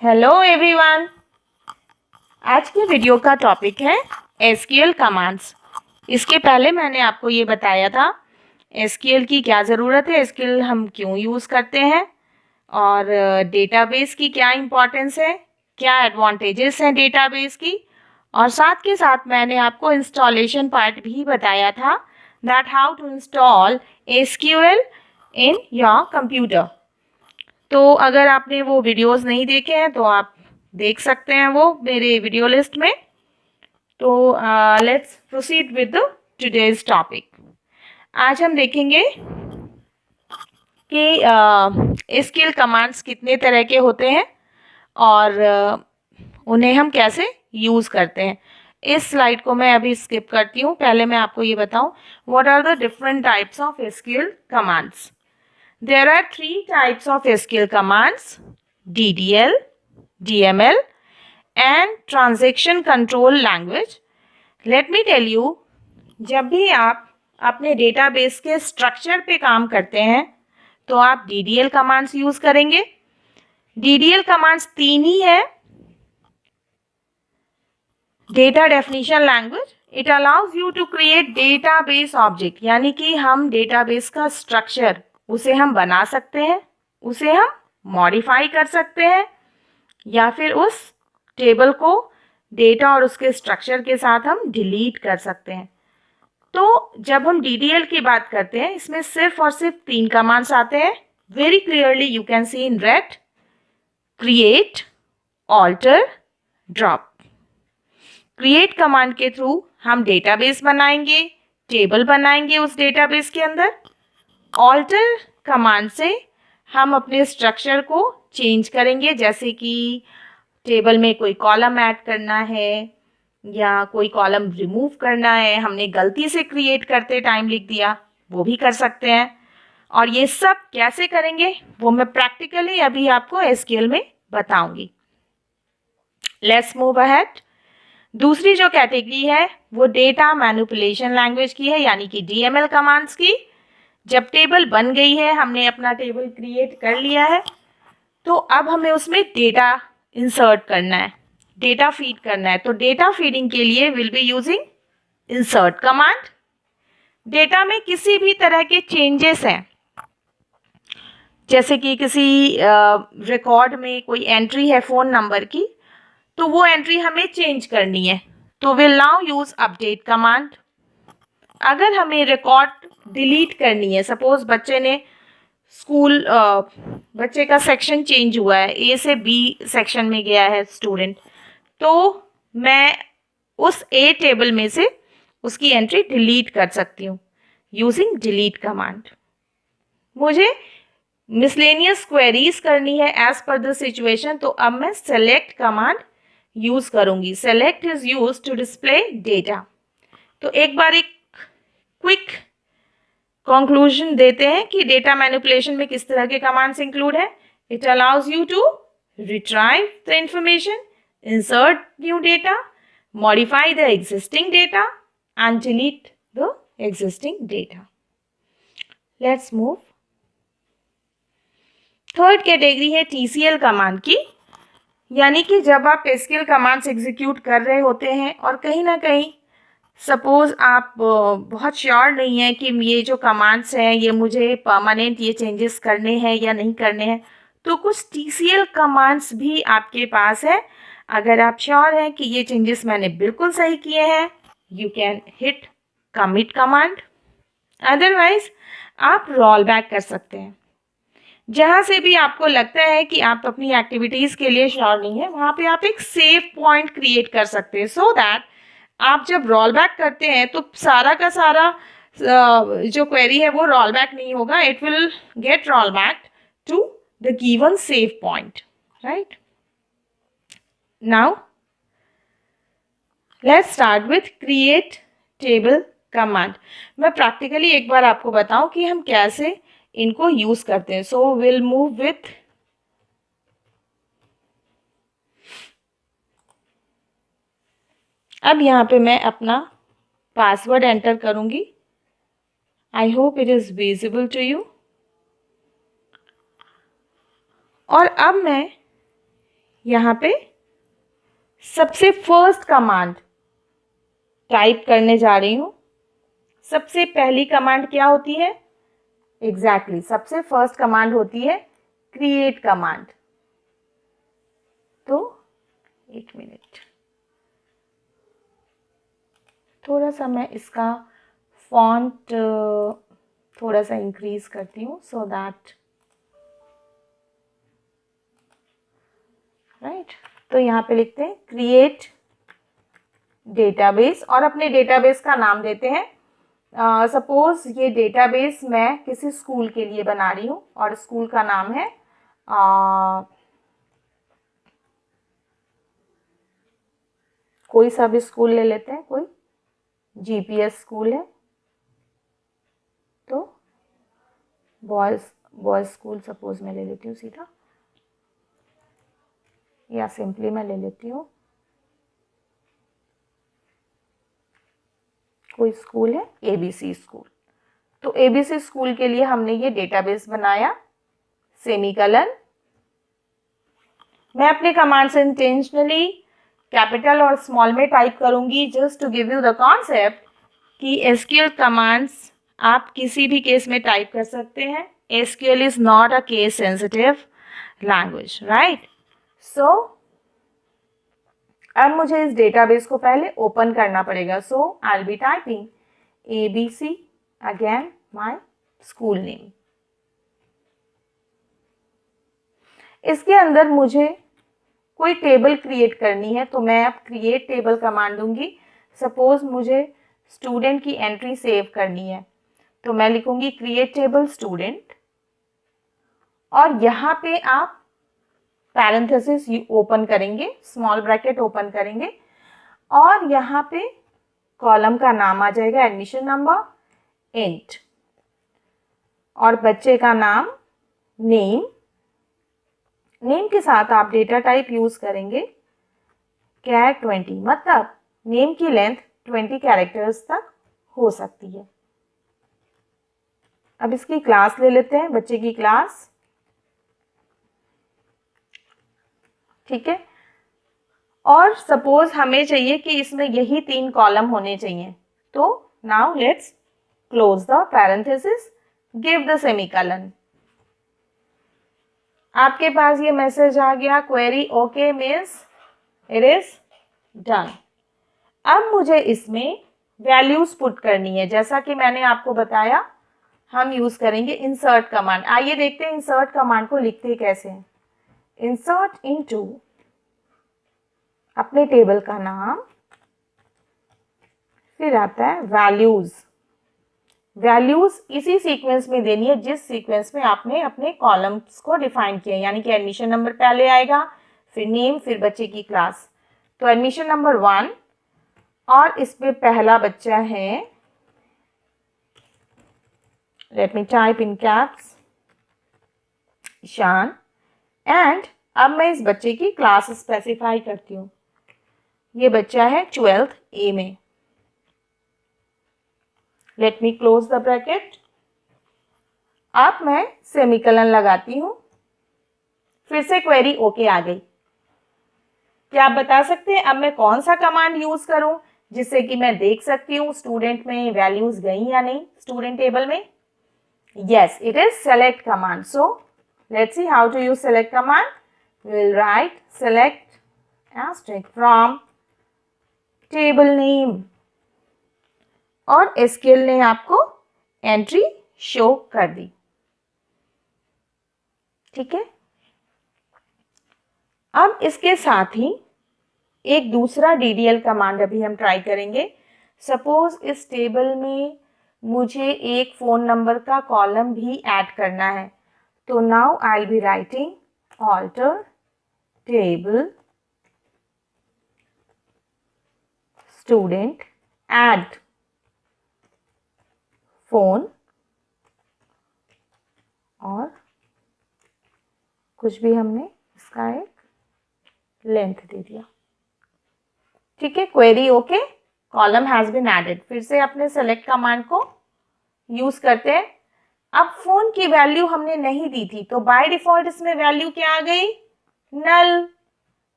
Hello everyone. आज के video का टॉपिक है एसक्यूएल कमांड्स। इसके पहले मैंने आपको ये बताया था एसक्यूएल की क्या ज़रूरत है, एसक्यूएल हम क्यों यूज़ करते हैं और डेटाबेस की क्या इम्पोर्टेंस है, क्या एडवांटेजेस हैं डेटाबेस की, और साथ के साथ मैंने आपको इंस्टॉलेशन पार्ट भी बताया था that how to install SQL in your computer. तो अगर आपने वो वीडियोस नहीं देखे हैं तो आप देख सकते हैं वो मेरे वीडियो लिस्ट में। तो let's proceed with the today's topic. आज हम देखेंगे कि एसक्यूएल कमांड्स कितने तरह के होते हैं और उन्हें हम कैसे यूज़ करते हैं। इस स्लाइड को मैं अभी स्किप करती हूँ। पहले मैं आपको ये बताऊँ what are the different types of SQL commands. There are three types of SQL commands: DDL, DML, and Transaction Control Language. Let me tell you, जब भी आप अपने डेटाबेस के स्ट्रक्चर पे काम करते हैं तो आप DDL कमांड्स यूज़ करेंगे। DDL कमांड्स तीन ही है। Data definition language, it allows you to create database object, यानी कि हम डेटाबेस का स्ट्रक्चर उसे हम बना सकते हैं, उसे हम मॉडिफाई कर सकते हैं, या फिर उस टेबल को डेटा और उसके स्ट्रक्चर के साथ हम डिलीट कर सकते हैं। तो जब हम DDL की बात करते हैं इसमें सिर्फ और सिर्फ तीन कमांड्स आते हैं। Very clearly you can see in red: create, alter, drop. Create command के थ्रू हम डेटाबेस बनाएंगे, टेबल बनाएंगे उस डेटाबेस के अंदर। ऑल्टर कमांड से हम अपने स्ट्रक्चर को चेंज करेंगे, जैसे कि टेबल में कोई कॉलम ऐड करना है या कोई कॉलम रिमूव करना है, हमने गलती से क्रिएट करते टाइम लिख दिया, वो भी कर सकते हैं। और ये सब कैसे करेंगे वो मैं प्रैक्टिकली अभी आपको एसक्यूएल में बताऊंगी। Let's move ahead. दूसरी जो कैटेगरी है वो डेटा मैनिपुलेशन लैंग्वेज की है, यानी कि DML कमांड्स की। जब टेबल बन गई है, हमने अपना टेबल क्रिएट कर लिया है, तो अब हमें उसमें डेटा इंसर्ट करना है, डेटा फीड करना है। तो डेटा फीडिंग के लिए will be using insert command. Data में किसी भी तरह के चेंजेस हैं, जैसे कि किसी रिकॉर्ड में कोई एंट्री है फ़ोन नंबर की, तो वो एंट्री हमें चेंज करनी है, तो will now use update command. अगर हमें रिकॉर्ड डिलीट करनी है, सपोज बच्चे का सेक्शन चेंज हुआ है, A से B सेक्शन में गया है स्टूडेंट, तो मैं उस A टेबल में से उसकी एंट्री डिलीट कर सकती हूँ यूजिंग डिलीट कमांड। मुझे मिसलेनियस क्वेरीज करनी है एज पर द सिचुएशन, तो अब मैं सेलेक्ट कमांड यूज करूंगी। Select is use to display data. तो एक बार एक क्विक कंक्लूजन देते हैं कि डेटा मैनिपुलेशन में किस तरह के कमांड्स इंक्लूड है। It allows you to retrieve the information, insert new data, modify the existing data and delete the existing data. Let's move. Third category है TCL कमांड की, यानी कि जब आप एसक्यूएल कमांड्स एग्जीक्यूट कर रहे होते हैं और कहीं ना कहीं सपोज आप बहुत श्योर नहीं है कि ये जो कमांड्स हैं ये मुझे परमानेंट ये चेंजेस करने हैं या नहीं करने हैं, तो कुछ TCL कमांड्स भी आपके पास है। अगर आप श्योर हैं कि ये चेंजेस मैंने बिल्कुल सही किए हैं, you can hit commit command. Otherwise आप रोल बैक कर सकते हैं। जहाँ से भी आपको लगता है कि आप अपनी एक्टिविटीज़ के लिए श्योर नहीं है, वहाँ पे आप एक सेव पॉइंट क्रिएट कर सकते हैं, सो दैट आप जब रोल बैक करते हैं तो सारा का सारा जो क्वेरी है वो रोल बैक नहीं होगा, it will get roll back to the given save point, right. Now let's start with create table command. मैं प्रैक्टिकली एक बार आपको बताऊं कि हम कैसे इनको यूज करते हैं। सो विल मूव विथ अब यहाँ पे मैं अपना पासवर्ड एंटर करूंगी। I hope it is visible to you. और अब मैं यहाँ पे सबसे फर्स्ट कमांड टाइप करने जा रही हूँ। सबसे पहली कमांड क्या होती है? एग्जैक्टली सबसे फर्स्ट कमांड होती है क्रिएट कमांड। तो एक मिनट, थोड़ा सा मैं इसका फॉन्ट थोड़ा सा इंक्रीज करती हूँ सो दैट राइट। तो यहाँ पे लिखते हैं क्रिएट डेटाबेस और अपने डेटाबेस का नाम देते हैं। सपोज ये डेटाबेस मैं किसी स्कूल के लिए बना रही हूँ और स्कूल का नाम है कोई सा भी स्कूल ले लेते हैं, कोई जीपीएस स्कूल है तो बॉयज स्कूल सपोज मैं ले लेती हूँ सीधा, या सिंपली मैं ले लेती हूँ कोई स्कूल है एबीसी स्कूल। तो एबीसी स्कूल के लिए हमने ये डेटाबेस बनाया, सेमीकलन। मैं अपने कमांड्स इंटेंशनली कैपिटल और स्मॉल में टाइप करूंगी just to give you the concept कि एसक्यूएल कमांड्स आप किसी भी केस में टाइप कर सकते हैं। SQL is not a case sensitive language, right. So अब मुझे इस डेटाबेस को पहले ओपन करना पड़ेगा। So I will be typing ABC again my school name. इसके अंदर मुझे कोई टेबल क्रिएट करनी है तो मैं अब क्रिएट टेबल कमांड दूंगी। सपोज मुझे स्टूडेंट की एंट्री सेव करनी है तो मैं लिखूंगी क्रिएट टेबल स्टूडेंट और यहाँ पे आप पैरेंथेसिस ओपन करेंगे, स्मॉल ब्रैकेट ओपन करेंगे और यहाँ पे कॉलम का नाम आ जाएगा एडमिशन नंबर इंट और बच्चे का नाम नेम। नेम के साथ आप डेटा टाइप यूज करेंगे कैर 20, मतलब नेम की लेंथ 20 कैरेक्टर्स तक हो सकती है। अब इसकी क्लास ले लेते हैं, बच्चे की क्लास, ठीक है। और सपोज हमें चाहिए कि इसमें यही 3 कॉलम होने चाहिए तो now let's close the parenthesis, give the semicolon. आपके पास ये मैसेज आ गया query okay means it is done. अब मुझे इसमें वैल्यूज पुट करनी है। जैसा कि मैंने आपको बताया हम यूज करेंगे इंसर्ट कमांड। आइए देखते हैं इंसर्ट कमांड को लिखते कैसे हैं। इंसर्ट इनटू अपने टेबल का नाम, फिर आता है वैल्यूज। वैल्यूज इसी सीक्वेंस में देनी है जिस सीक्वेंस में आपने अपने कॉलम्स को डिफाइन किया, यानी कि एडमिशन नंबर पहले आएगा, फिर नेम, फिर बच्चे की क्लास। तो एडमिशन नंबर 1 और इस पे पहला बच्चा है, let me type in caps, Ishan. And अब मैं इस बच्चे की क्लास स्पेसिफाई करती हूँ। ये बच्चा है 12th A में। Let me close the bracket. अब मैं सेमीकलन लगाती हूँ, फिर से क्वेरी ओके आ गई। क्या आप बता सकते हैं अब मैं कौन सा कमांड यूज करूं जिससे कि मैं देख सकती हूँ स्टूडेंट में वैल्यूज गई या नहीं स्टूडेंट टेबल में? Yes, it is select command. So let's see how to use select command. We will write select asterisk from table name और एसक्यूएल ने आपको एंट्री शो कर दी, ठीक है। अब इसके साथ ही एक दूसरा DDL कमांड अभी हम ट्राई करेंगे। सपोज इस टेबल में मुझे एक फ़ोन नंबर का कॉलम भी ऐड करना है तो now I will be writing alter table student add phone और कुछ भी हमने इसका एक लेंथ दे दिया, ठीक है। Query okay, column has been added. फिर से अपने सेलेक्ट कमांड को यूज करते हैं। अब फोन की वैल्यू हमने नहीं दी थी तो बाय डिफॉल्ट इसमें वैल्यू क्या आ गई? नल।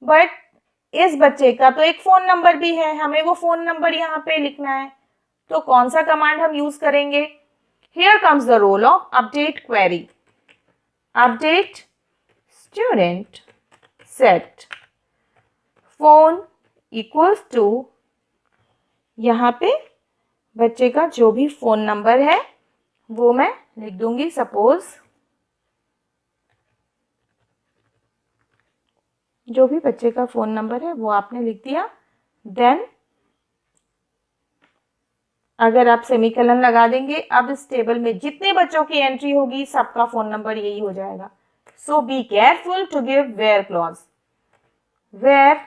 बट इस बच्चे का तो एक फ़ोन नंबर भी है, हमें वो फ़ोन नंबर यहाँ पे लिखना है, तो कौन सा कमांड हम यूज़ करेंगे? Here comes the role of update query. Update student set phone equals to, यहाँ पे बच्चे का जो भी फ़ोन नंबर है वो मैं लिख दूंगी। सपोज जो भी बच्चे का फ़ोन नंबर है वो आपने लिख दिया। देन अगर आप सेमीकोलन लगा देंगे, अब इस टेबल में जितने बच्चों की एंट्री होगी सबका फ़ोन नंबर यही हो जाएगा। So be careful to give where clause. Where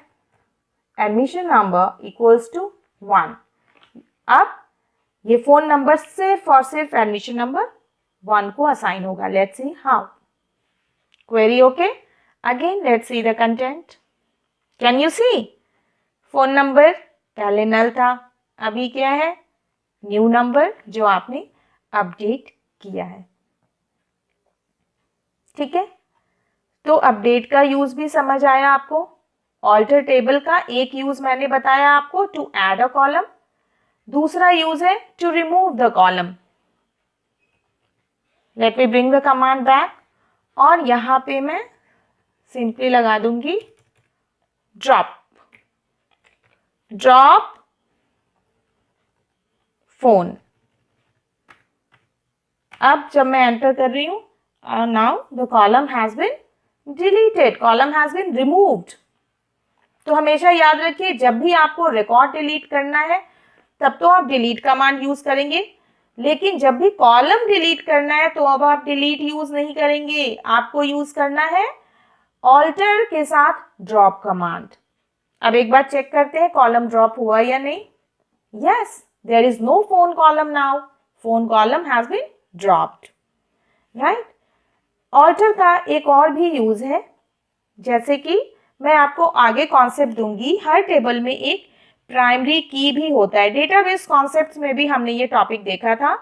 admission number equals to 1। अब ये फ़ोन नंबर सिर्फ और सिर्फ एडमिशन नंबर 1 को असाइन होगा। Let's see how. Query okay? Again let's see the content. Can you see? Phone number पहले null था, अभी क्या है? न्यू नंबर जो आपने अपडेट किया है। ठीक है, तो अपडेट का यूज भी समझ आया आपको। ऑल्टर टेबल का एक यूज मैंने बताया आपको, टू ऐड अ कॉलम। दूसरा यूज है to remove the column. Let me bring the command back, और यहां पे मैं सिंपली लगा दूंगी ड्रॉप। Drop phone. अब जब मैं एंटर कर रही हूं, now the column has been deleted, column has been removed. तो हमेशा याद रखिए, जब भी आपको रिकॉर्ड डिलीट करना है तब तो आप डिलीट कमांड यूज करेंगे, लेकिन जब भी कॉलम डिलीट करना है तो अब आप डिलीट यूज नहीं करेंगे, आपको यूज करना है ऑल्टर के साथ ड्रॉप कमांड। अब एक बार चेक करते हैं कॉलम ड्रॉप हुआ या नहीं। Yes, there is no phone column now, phone column has been dropped, right. Alter का एक और भी यूज है, जैसे कि मैं आपको आगे कॉन्सेप्ट दूंगी, हर टेबल में एक प्राइमरी की भी होता है। डेटाबेस कॉन्सेप्ट्स में भी हमने ये टॉपिक देखा था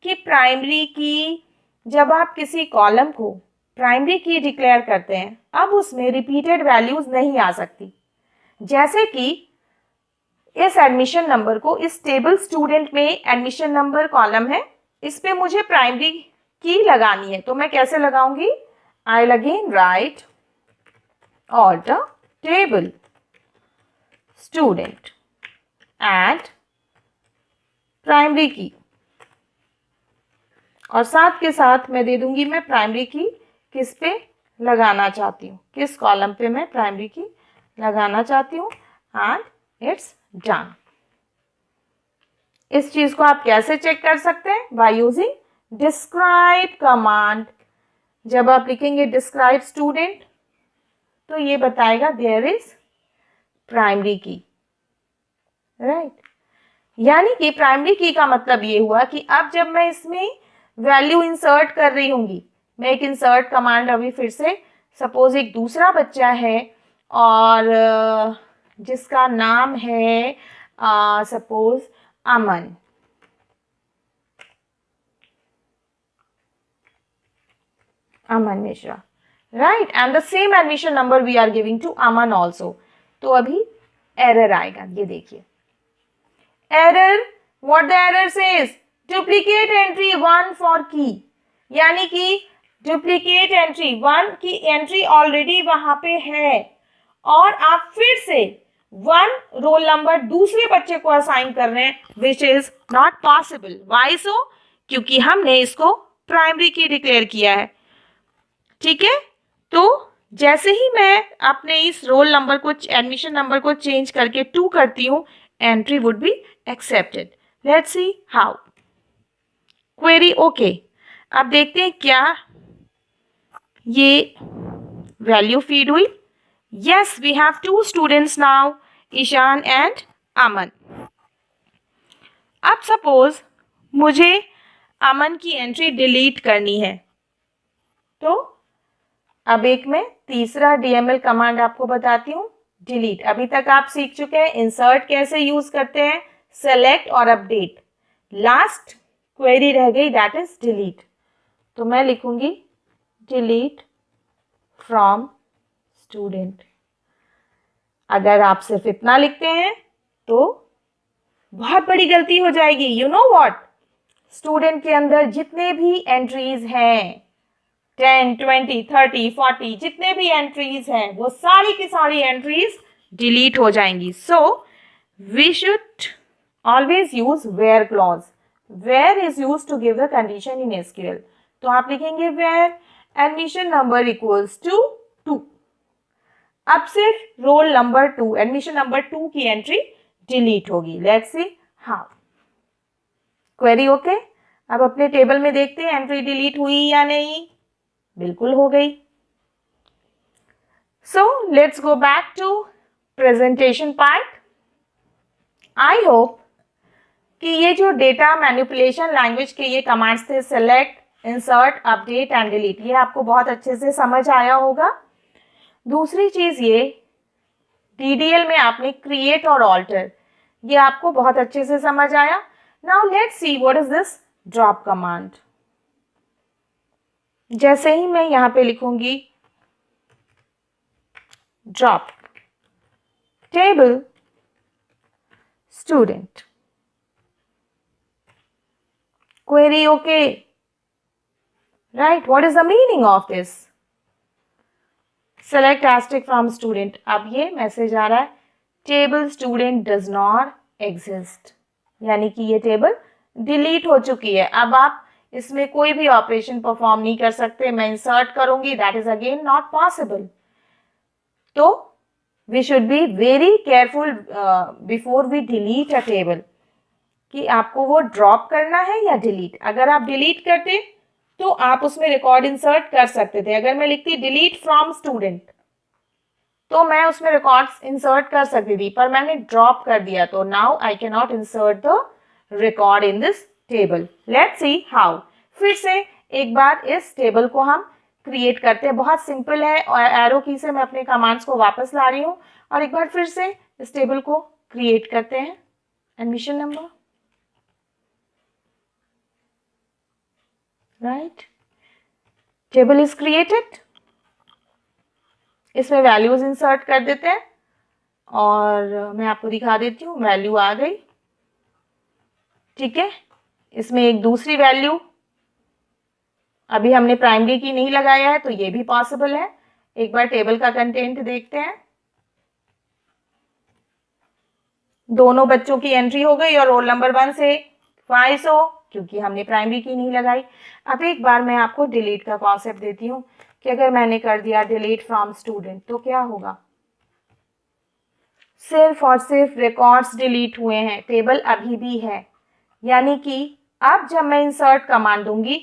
कि प्राइमरी की, जब आप किसी कॉलम को प्राइमरी की डिक्लेयर करते हैं, अब उसमें रिपीटेड वैल्यूज नहीं आ सकती। जैसे कि इस एडमिशन नंबर को, इस टेबल स्टूडेंट में एडमिशन नंबर कॉलम है, इस पे मुझे प्राइमरी की लगानी है, तो मैं कैसे लगाऊंगी? I again write alter table student add primary key, और साथ के साथ मैं दे दूंगी मैं प्राइमरी की किस पे लगाना चाहती हूँ, किस कॉलम पे मैं प्राइमरी की लगाना चाहती हूँ, एंड इट्स डन। इस चीज को आप कैसे चेक कर सकते हैं? By using describe command. जब आप लिखेंगे डिस्क्राइब स्टूडेंट तो ये बताएगा देयर इज प्राइमरी की, राइट। यानी कि प्राइमरी की का मतलब ये हुआ कि अब जब मैं इसमें वैल्यू इंसर्ट कर रही होंगी, मैं एक इंसर्ट कमांड अभी फिर से, सपोज एक दूसरा बच्चा है और जिसका नाम है suppose Aman, Aman Mishra, right, and the same admission number we are giving to Aman also. तो अभी एरर आएगा, ये देखिए error, what the error says, duplicate entry 1 for key, यानी कि डुप्लीकेट एंट्री 1 की एंट्री ऑलरेडी वहां पे है और आप फिर से 1 रोल नंबर दूसरे बच्चे को असाइन कर रहे हैं, which is not possible. Why so? क्योंकि हमने इसको प्राइमरी की डिक्लेयर किया है। ठीक है, तो जैसे ही मैं अपने इस रोल नंबर को, एडमिशन नंबर को चेंज करके 2 करती हूँ, entry would be accepted. Let's see how. Query okay. अब देखते हैं क्या ये वैल्यू फीड हुई। Yes, we have 2 students now, Ishaan and Aman. अब सपोज मुझे अमन की एंट्री डिलीट करनी है, तो अब एक मैं तीसरा डीएमएल कमांड आपको बताती हूँ, डिलीट। अभी तक आप सीख चुके हैं इंसर्ट कैसे यूज करते हैं, सेलेक्ट और अपडेट। लास्ट क्वेरी रह गई, दैट इज डिलीट। तो मैं लिखूंगी डिलीट फ्रॉम स्टूडेंट। अगर आप सिर्फ इतना लिखते हैं तो बहुत बड़ी गलती हो जाएगी। यू नो व्हाट, स्टूडेंट के अंदर जितने भी एंट्रीज हैं 10, 20, 30, 40 जितने भी एंट्रीज हैं वो सारी की सारी एंट्रीज डिलीट हो जाएंगी। So we should always use where clause. Where is use to give the condition in SQL. तो आप लिखेंगे where admission number equals to 2। अब सिर्फ रोल नंबर 2, एडमिशन नंबर 2 की एंट्री डिलीट होगी। Let's see how. Query okay. अब अपने table में देखते हैं एंट्री डिलीट हुई या नहीं। बिल्कुल हो गई। So let's go back to presentation part. I hope कि ये जो डेटा मैनिपुलेशन लैंग्वेज के ये कमांड्स थे, select, insert, update and delete, ये आपको बहुत अच्छे से समझ आया होगा। दूसरी चीज ये DDL में आपने क्रिएट और ऑल्टर, ये आपको बहुत अच्छे से समझ आया। Now let's see what is this drop command. जैसे ही मैं यहां पे लिखूंगी drop table student, query okay, right? What is the meaning of this? Select asterisk from student. अब ये मैसेज आ रहा है table student does not exist, यानी कि ये टेबल डिलीट हो चुकी है। अब आप इसमें कोई भी ऑपरेशन परफॉर्म नहीं कर सकते। मैं इंसर्ट करूंगी, that is again not possible. तो we should be very careful before we delete a table कि आपको वो ड्रॉप करना है या डिलीट। अगर आप डिलीट करते तो आप उसमें रिकॉर्ड इंसर्ट कर सकते थे। अगर मैं लिखती डिलीट फ्रॉम स्टूडेंट तो मैं उसमें रिकॉर्ड्स इंसर्ट कर सकती थी, पर मैंने ड्रॉप कर दिया तो now I can not insert the record in this table. Let's see how. फिर से एक बार इस टेबल को हम क्रिएट करते हैं। बहुत सिंपल है और एरो की से मैं अपने कमांड्स को वापस ला रही हूँ और एक बार फिर से इस टेबल को क्रिएट करते हैं। Admission number, right, table is created. इसमें वैल्यूज इंसर्ट कर देते हैं और मैं आपको दिखा देती हूँ। वैल्यू आ गई, ठीक है। इसमें एक दूसरी वैल्यू, अभी हमने प्राइमरी की नहीं लगाया है तो ये भी पॉसिबल है। एक बार टेबल का कंटेंट देखते हैं। दोनों बच्चों की एंट्री हो गई और रोल नंबर 1 से 500, क्योंकि हमने प्राइमरी की नहीं लगाई। अब एक बार मैं आपको डिलीट का कॉन्सेप्ट देती हूँ कि अगर मैंने कर दिया डिलीट फ्रॉम स्टूडेंट तो क्या होगा। सिर्फ और सिर्फ रिकॉर्ड्स डिलीट हुए हैं, टेबल अभी भी है। यानी कि अब जब मैं इंसर्ट कमांड दूंगी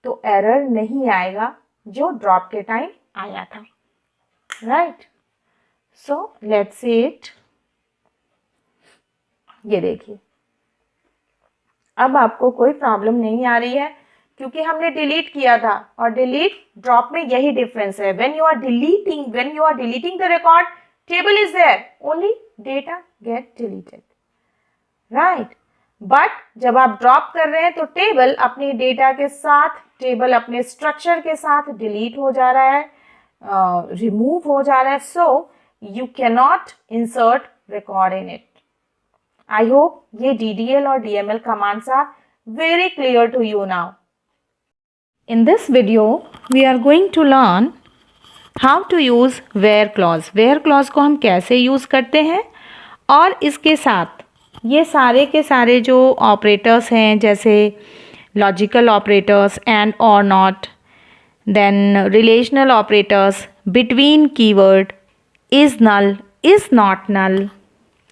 तो एरर नहीं आएगा जो ड्रॉप के टाइम आया था, right. So let's see it. ये देखिए अब आपको कोई प्रॉब्लम नहीं आ रही है क्योंकि हमने डिलीट किया था और डिलीट ड्रॉप में यही डिफरेंस है। When you are deleting the record, table is there, only data get deleted, right. But जब आप ड्रॉप कर रहे हैं तो टेबल अपने डेटा के साथ, टेबल अपने स्ट्रक्चर के साथ डिलीट हो जा रहा है, रिमूव हो जा रहा है। So you can not insert record in it. I hope ये DDL और DML commands are very clear to you now. In this video, we are going to learn how to use where clause. Where clause को हम कैसे use करते हैं और इसके साथ ये सारे के सारे जो ऑपरेटर्स हैं जैसे लॉजिकल ऑपरेटर्स एंड और not, then relational operators, between keyword, is null, is not null,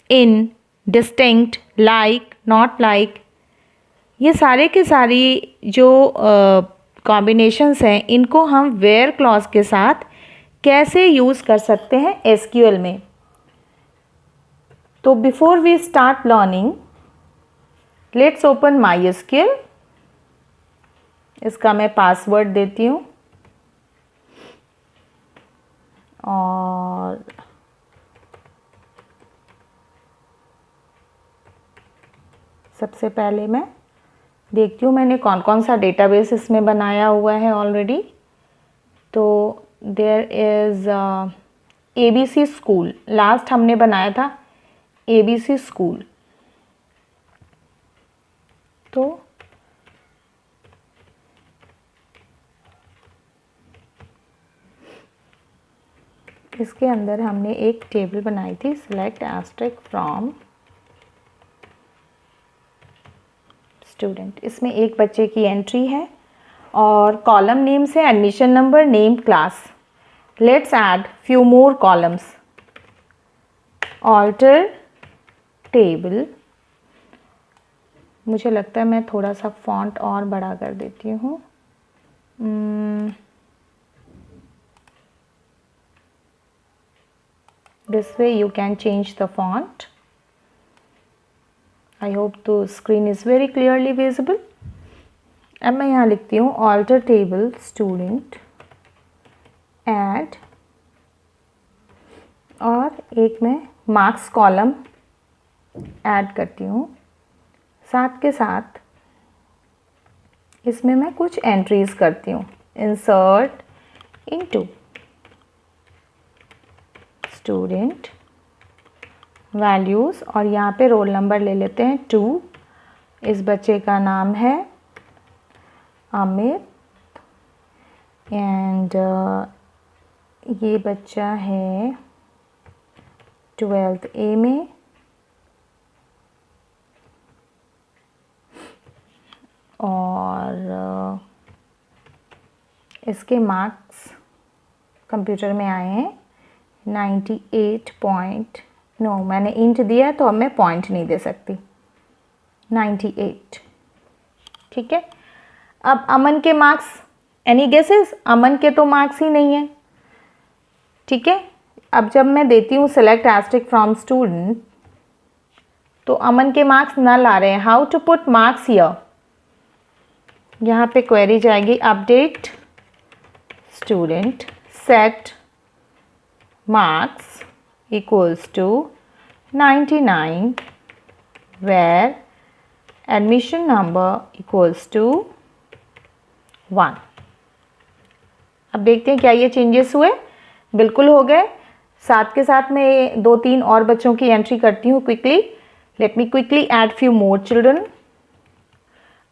in, distinct, like, not like, ये सारे के सारी जो कॉम्बिनेशंस हैं इनको हम वेयर क्लॉज के साथ कैसे यूज़ कर सकते हैं SQL में। तो before we start learning, let's open MySQL। इसका मैं पासवर्ड देती हूँ और सबसे पहले मैं देखती हूँ मैंने कौन कौन सा डेटाबेस इसमें बनाया हुआ है ऑलरेडी। तो there is ABC school, last हमने बनाया था ABC स्कूल। तो इसके अंदर हमने एक टेबल बनाई थी, सिलेक्ट एस्टेरिस्क फ्रॉम स्टूडेंट। इसमें एक बच्चे की एंट्री है और कॉलम नेम से admission number, name, class. Let's add few more columns. Alter table, मुझे लगता है मैं थोड़ा सा फॉन्ट और बड़ा कर देती हूँ। This way you can change the font. I hope the screen is very clearly visible. अब मैं यहाँ लिखती हूँ alter table student add, और एक मैं marks column ऐड करती हूँ। साथ के साथ इसमें मैं कुछ एंट्रीज करती हूँ। insert into स्टूडेंट वैल्यूज़, और यहाँ पे रोल नंबर ले लेते हैं 2। इस बच्चे का नाम है अमित एंड ये बच्चा है 12th A में। और इसके मार्क्स कंप्यूटर में आए हैं 98 पॉइंट, नो मैंने इंट दिया तो अब मैं पॉइंट नहीं दे सकती, 98। ठीक है। अब अमन के मार्क्स, एनी गेसेस? अमन के तो मार्क्स ही नहीं है। ठीक है। अब जब मैं देती हूँ सेलेक्ट एस्टेरिस्क फ्रॉम स्टूडेंट, तो अमन के मार्क्स नल आ रहे हैं। How to put marks here? यहाँ पे क्वेरी जाएगी update student set marks equals to 99 where admission number equals to 1। अब देखते हैं क्या ये चेंजेस हुए। बिल्कुल हो गए। साथ के साथ मैं 2-3 और बच्चों की एंट्री करती हूँ quickly. Let me quickly add few more children,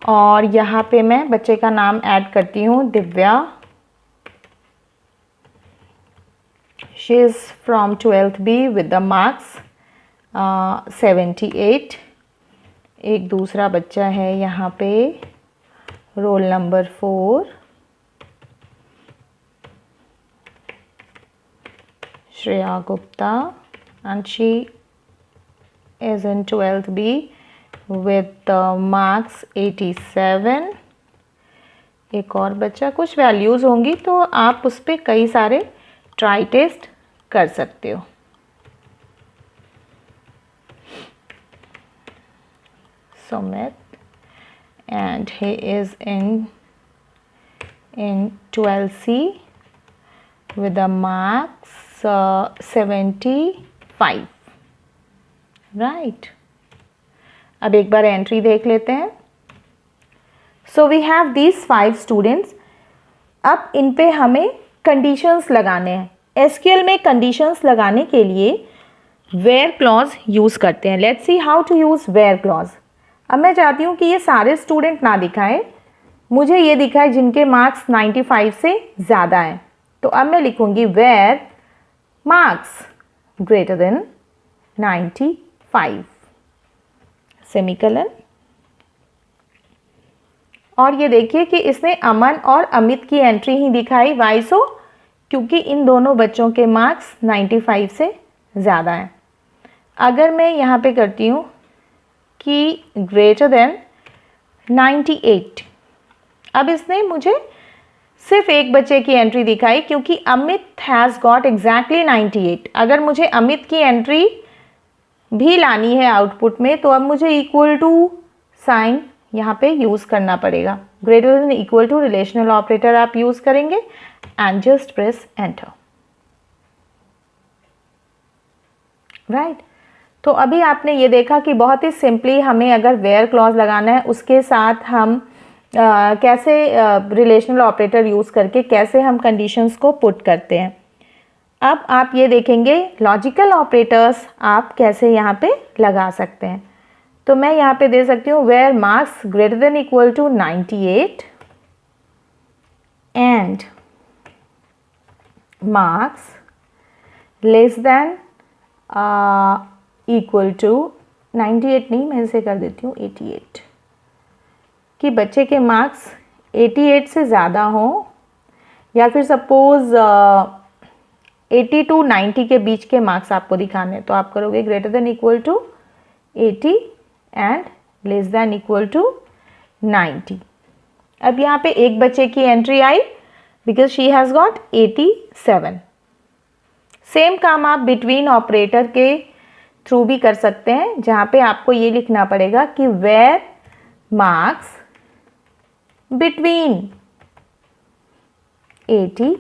और यहाँ पे मैं बच्चे का नाम ऐड करती हूँ Divya. She is from 12th B with the marks 78। एक दूसरा बच्चा है यहाँ पे roll number 4, Shreya Gupta, and she is in 12th B with the marks 87। एक और बच्चा, कुछ वैल्यूज़ होंगी तो आप उस पर कई सारे ट्राई टेस्ट कर सकते हो। Sumit and he is in 12C with the marks 75, right। अब एक बार एंट्री देख लेते हैं। So we have these 5 students। अब इन पे हमें कंडीशंस लगाने हैं। एसक्यूएल में कंडीशंस लगाने के लिए वेयर क्लॉज यूज़ करते हैं। Let's see how to use where clause. अब मैं चाहती हूँ कि ये सारे स्टूडेंट ना दिखाए, मुझे ये दिखाए जिनके मार्क्स 95 से ज़्यादा हैं। तो अब मैं लिखूँगी where marks greater than 95 semicolon. और ये देखिए कि इसने अमन और अमित की एंट्री ही दिखाई। Y so? क्योंकि इन दोनों बच्चों के मार्क्स 95 से ज़्यादा हैं। अगर मैं यहाँ पे करती हूँ कि ग्रेटर देन 98, अब इसने मुझे सिर्फ एक बच्चे की एंट्री दिखाई क्योंकि अमित हैज़ गॉट एग्जैक्टली 98। अगर मुझे अमित की एंट्री भी लानी है आउटपुट में तो अब मुझे इक्वल टू साइन यहाँ पे यूज़ करना पड़ेगा। Greater than equal to relational operator आप यूज़ करेंगे and just press enter, right. तो अभी आपने ये देखा कि बहुत ही सिंपली हमें अगर वेयर क्लॉज लगाना है उसके साथ हम कैसे रिलेशनल ऑपरेटर यूज़ करके कैसे हम कंडीशंस को पुट करते हैं। अब आप ये देखेंगे लॉजिकल ऑपरेटर्स आप कैसे यहाँ पे लगा सकते हैं। तो मैं यहाँ पे दे सकती हूँ where marks greater than equal to 98 and marks less than equal to 98 नहीं, मैं इसे कर देती हूँ 88, कि बच्चे के मार्क्स 88 से ज़्यादा हों, या फिर सपोज 80 टू 90 के बीच के मार्क्स आपको दिखाने हैं, तो आप करोगे greater than equal to 80 and less than equal to 90। अब यहाँ पे एक बच्चे की एंट्री आई because she has got 87। Same काम आप बिटवीन ऑपरेटर के थ्रू भी कर सकते हैं, जहाँ पे आपको ये लिखना पड़ेगा कि वेयर मार्क्स बिटवीन 80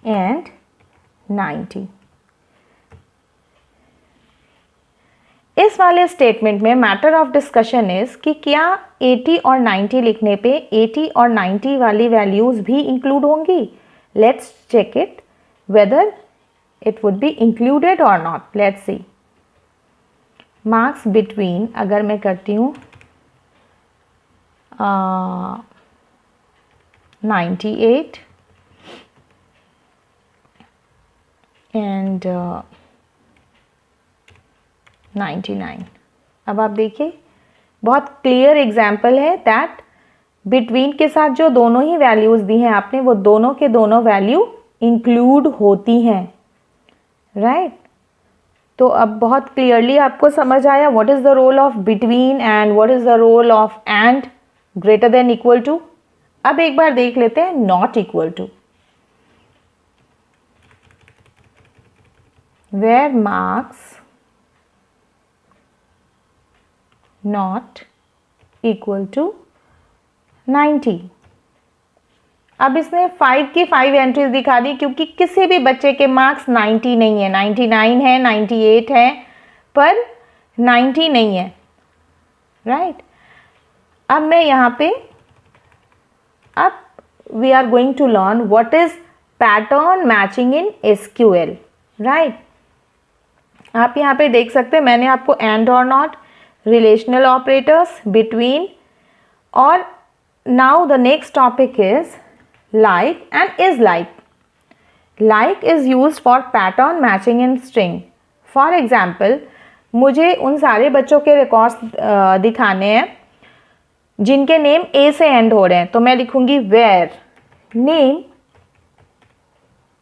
एंड 90। इस वाले स्टेटमेंट में मैटर ऑफ डिस्कशन इज कि क्या 80 और 90 लिखने पे 80 और 90 वाली वैल्यूज भी इंक्लूड होंगी। Let's check it whether it would be included और not. Let's see marks between, अगर मैं करती हूँ 98 एंड 99। अब आप देखिए बहुत क्लियर एग्जाम्पल है दैट बिटवीन के साथ जो दोनों ही वैल्यूज़ दी हैं आपने, वो दोनों के दोनों वैल्यू इंक्लूड होती हैं, राइट। तो अब बहुत क्लियरली आपको समझ आया what is the role of between and what is the role of and greater than equal to. अब एक बार देख लेते हैं not equal to. Where marks not equal to 90। अब इसने 5 की 5 एंट्रीज दिखा दी क्योंकि किसी भी बच्चे के मार्क्स 90 नहीं है, 99 है, 98 है, पर 90 नहीं है, राइट। अब मैं यहाँ पे अब we are going to learn what is pattern matching in SQL, right. आप यहाँ पे देख सकते हैं मैंने आपको एंड और नॉट, रिलेशनल ऑपरेटर्स, बिटवीन, और now the next topic is like and is like. Like is used for pattern matching in string. For example, मुझे उन सारे बच्चों के रिकॉर्ड्स दिखाने हैं जिनके नेम ए से एंड हो रहे हैं, तो मैं लिखूंगी वेयर नेम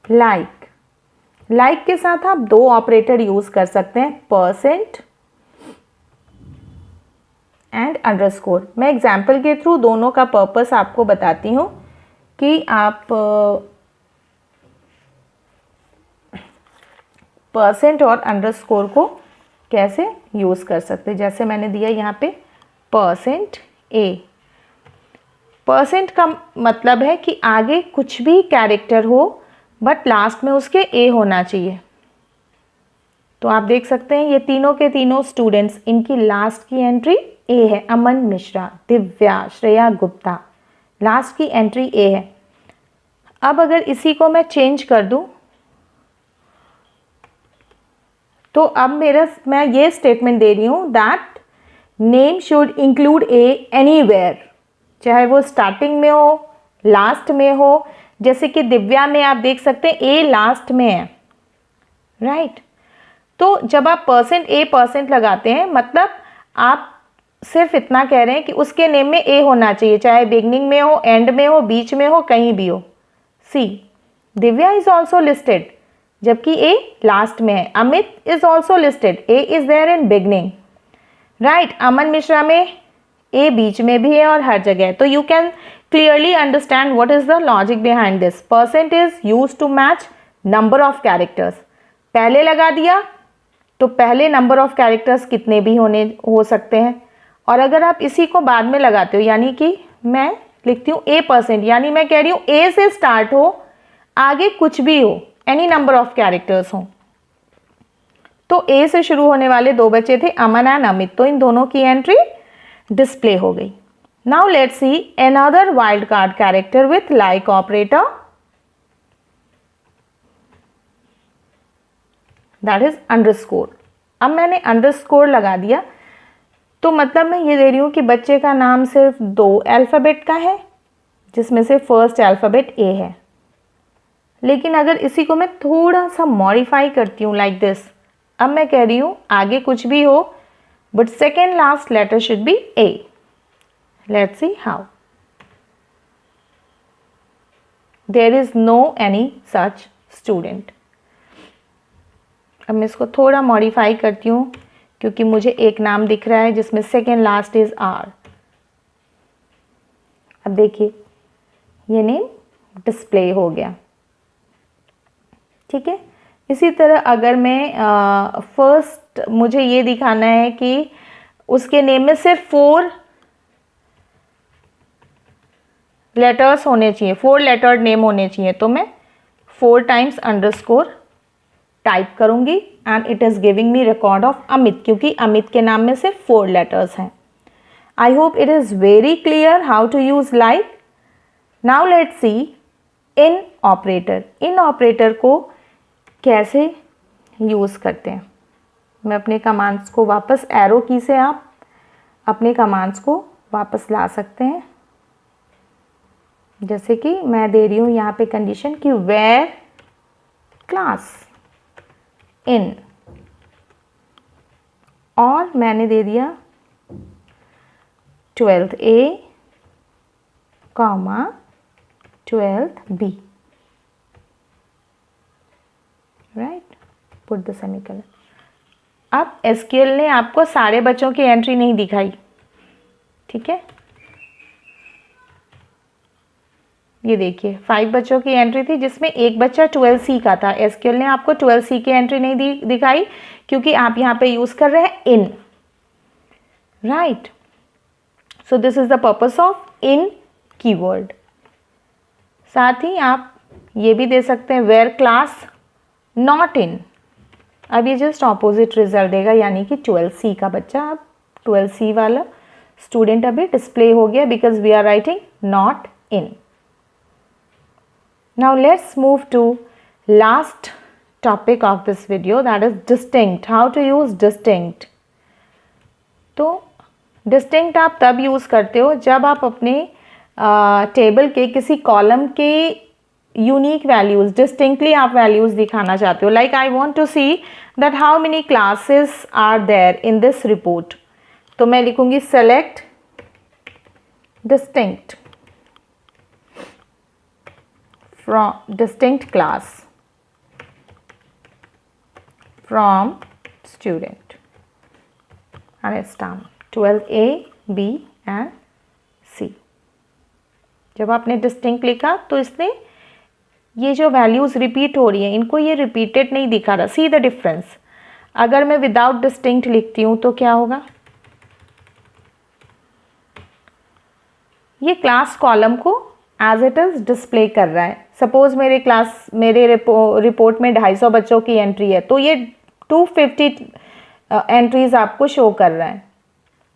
लाइक। लाइक के साथ आप दो ऑपरेटर यूज कर सकते हैं, परसेंट एंड अंडरस्कोर। मैं एग्जाम्पल के थ्रू दोनों का पर्पस आपको बताती हूँ कि आप परसेंट और अंडरस्कोर को कैसे यूज़ कर सकते हैं। जैसे मैंने दिया यहाँ पे परसेंट ए। परसेंट का मतलब है कि आगे कुछ भी कैरेक्टर हो बट लास्ट में उसके ए होना चाहिए। तो आप देख सकते हैं ये तीनों के तीनों स्टूडेंट्स, इनकी लास्ट की एंट्री ए है। अमन मिश्रा, दिव्या, श्रेया गुप्ता, लास्ट की एंट्री ए है। अब अगर इसी को मैं चेंज कर दूं तो अब मैं ये स्टेटमेंट दे रही हूं that name should include A anywhere, चाहे वो स्टार्टिंग में हो, लास्ट में हो। जैसे कि दिव्या में आप देख सकते हैं ए लास्ट में है, राइट। तो जब आप परसेंट ए परसेंट लगाते हैं मतलब आप सिर्फ इतना कह रहे हैं कि उसके नेम में ए होना चाहिए, चाहे बिगनिंग में हो, एंड में हो, बीच में हो, कहीं भी हो। See Divya is also listed जबकि ए लास्ट में है। Amit is also listed, A is there in beginning, right. Aman Mishra में ए बीच में भी है और हर जगह। तो you can clearly understand what is the logic behind this. Percent is use to match number of characters. पहले लगा दिया तो पहले नंबर ऑफ कैरेक्टर्स कितने भी हो सकते हैं, और अगर आप इसी को बाद में लगाते हो, यानी कि मैं लिखती हूँ ए परसेंट, यानी मैं कह रही हूँ ए से स्टार्ट हो, आगे कुछ भी हो, एनी नंबर ऑफ कैरेक्टर्स हो। तो ए से शुरू होने वाले दो बच्चे थे, अमन एंड अमित, तो इन दोनों की एंट्री डिस्प्ले हो गई। Now let's see another wild card character with like operator. That is underscore. अब मैंने अंडरस्कोर लगा दिया तो मतलब मैं ये दे रही हूँ कि बच्चे का नाम सिर्फ 2 अल्फ़ाबेट का है, जिसमें से फर्स्ट अल्फ़ाबेट ए है। लेकिन अगर इसी को मैं थोड़ा सा मॉडिफाई करती हूँ लाइक दिस, अब मैं कह रही हूँ आगे कुछ भी हो but second last letter should be A. Let's see how. There is no any such student. अब मैं इसको थोड़ा मॉडिफाई करती हूँ क्योंकि मुझे एक नाम दिख रहा है जिसमें सेकेंड लास्ट इज आर। अब देखिए ये नेम डिस्प्ले हो गया, ठीक है। इसी तरह अगर मैं फर्स्ट मुझे ये दिखाना है कि उसके नेम में सिर्फ 4 लेटर्स होने चाहिए, 4 लेटर्ड नेम होने चाहिए, तो मैं 4 टाइम्स अंडरस्कोर टाइप करूंगी and it is giving me record of Amit, क्योंकि अमित के नाम में सिर्फ 4 लेटर्स हैं। I hope it is very clear how to use like. Now let's see in operator. In operator को कैसे यूज करते हैं। मैं अपने कमांड्स को वापस एरो की से आप अपने कमांड्स को वापस ला सकते हैं। जैसे कि मैं दे रही हूँ यहाँ पे कंडीशन कि वेयर क्लास इन, और मैंने दे दिया 12th A, 12th B, right, put the semicolon. अब एसक्यूएल ने आपको सारे बच्चों की एंट्री नहीं दिखाई, ठीक है। ये देखिए 5 बच्चों की एंट्री थी जिसमें एक बच्चा 12C का था। एसक्यूएल ने आपको 12C की एंट्री नहीं दिखाई क्योंकि आप यहाँ पे यूज कर रहे हैं in, right. So this is the purpose of in keyword. साथ ही आप ये भी दे सकते हैं वेयर क्लास नॉट इन। अब ये जस्ट ऑपोजिट रिजल्ट देगा, यानी कि 12C का बच्चा, अब 12C वाला स्टूडेंट अभी डिस्प्ले हो गया because we are writing not in. Now let's move to last topic of this video, that is distinct. How to use distinct. तो distinct आप तब यूज़ करते हो जब आप अपने टेबल के किसी कॉलम के यूनिक वैल्यूज़ डिस्टिंक्टली आप वैल्यूज़ दिखाना चाहते हो। Like I want to see that how many classes are there in this report, तो मैं लिखूंगी select distinct from distinct class from student, and it's done 12A, B and C। जब आपने distinct लिखा तो इसने ये जो वैल्यूज रिपीट हो रही हैं इनको ये रिपीटेड नहीं दिखा रहा। See the difference. अगर मैं विदाउट डिस्टिंक्ट लिखती हूँ तो क्या होगा, ये क्लास कॉलम को एज इट इज डिस्प्ले कर रहा है। सपोज मेरे रिपोर्ट में 250 बच्चों की एंट्री है तो ये 250 एंट्रीज आपको शो कर रहा है।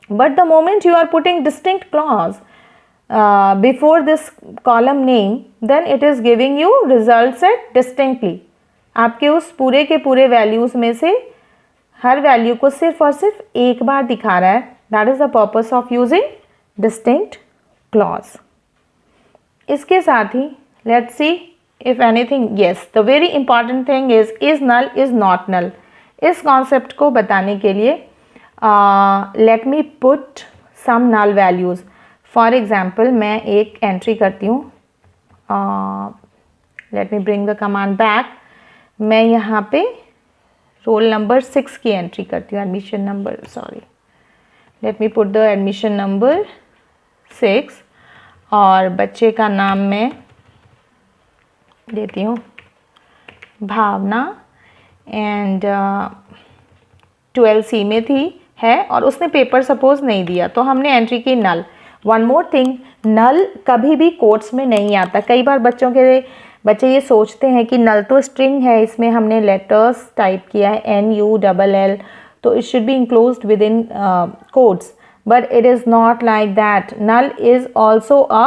But the moment you are putting distinct clause before this column name, then it is giving you results at distinctly. आपके उस पूरे के पूरे वैल्यूज में से हर वैल्यू को सिर्फ और सिर्फ एक बार दिखा रहा है। That is the purpose of using distinct clause. इसके साथ ही let's see if anything, yes the very important thing is null is not null. इस कॉन्सेप्ट को बताने के लिए let me put some null values. For example मैं एक एंट्री करती हूँ, let me bring the command back. मैं यहाँ पे रोल नंबर 6 की एंट्री करती हूँ, admission number, sorry, late me put the admission number 6 और बच्चे का नाम मैं देती हूँ भावना एंड 12C में थी है और उसने पेपर सपोज नहीं दिया तो हमने एंट्री की नल। वन मोर थिंग, नल कभी भी कोट्स में नहीं आता। कई बार बच्चे ये सोचते हैं कि नल तो स्ट्रिंग है, इसमें हमने लेटर्स टाइप किया है NULL, तो it should be enclosed with in quotes, but it is not like that. Null is also a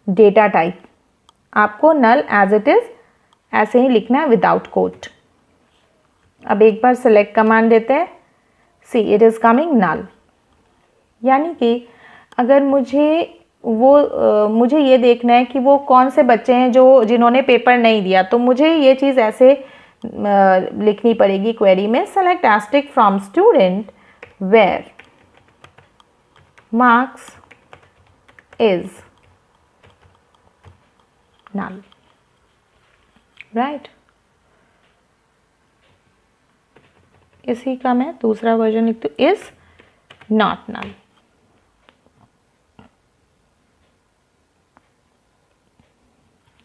data type. आपको null as it is ऐसे ही लिखना है without quote. अब एक बार सेलेक्ट कमांड देते हैं, सी इट इज़ कमिंग नल। यानी कि अगर मुझे ये देखना है कि वो कौन से बच्चे हैं जिन्होंने पेपर नहीं दिया, तो मुझे ये चीज़ ऐसे लिखनी पड़ेगी क्वेरी में, select asterisk from student where marks is null, right. इसी का मैं दूसरा वर्जन लिखती हूँ, is not null.